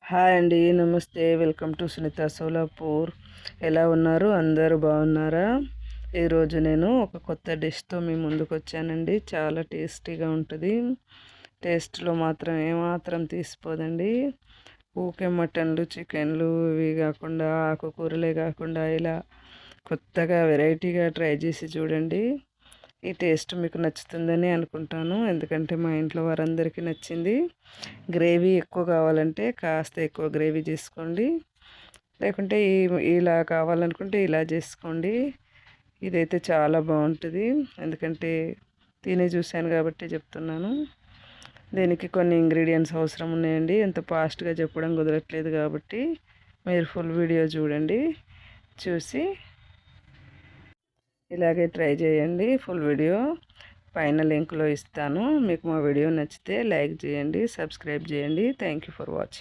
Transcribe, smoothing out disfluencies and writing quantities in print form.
Hi అండి, నమస్తే. Welcome to Sunitha Solapur. ఎలా ఉన్నారు? అందరూ బాగున్నారా? ఈరోజు నేను ఒక కొత్త డిష్తో మీ ముందుకు వచ్చానండి. చాలా టేస్టీగా ఉంటుంది. టేస్ట్లో మాత్రం ఏమాత్రం తీసిపోదండి. ఊకే మటన్లు, చికెన్లు ఇవి కాకుండా, ఆకుకూరలే కాకుండా ఇలా కొత్తగా వెరైటీగా ట్రై చేసి చూడండి. ఈ టేస్ట్ మీకు నచ్చుతుందని అనుకుంటాను. ఎందుకంటే మా ఇంట్లో వారందరికీ నచ్చింది. గ్రేవీ ఎక్కువ కావాలంటే కాస్త ఎక్కువ గ్రేవీ చేసుకోండి, లేకుంటే ఇలా కావాలనుకుంటే ఇలా చేసుకోండి. ఇదైతే చాలా బాగుంటుంది. ఎందుకంటే తిని చూశాను కాబట్టి చెప్తున్నాను. దీనికి కొన్ని ఇంగ్రీడియంట్స్ అవసరం ఉన్నాయండి. ఎంత ఫాస్ట్గా చెప్పడం కుదరట్లేదు కాబట్టి మీరు ఫుల్ వీడియో చూడండి. చూసి ఇలాగే ట్రై చేయండి. ఫుల్ వీడియో పైన లింక్లో ఇస్తాను. మీకు మా వీడియో నచ్చితే లైక్ చేయండి, సబ్స్క్రైబ్ చేయండి. Thank you for watching.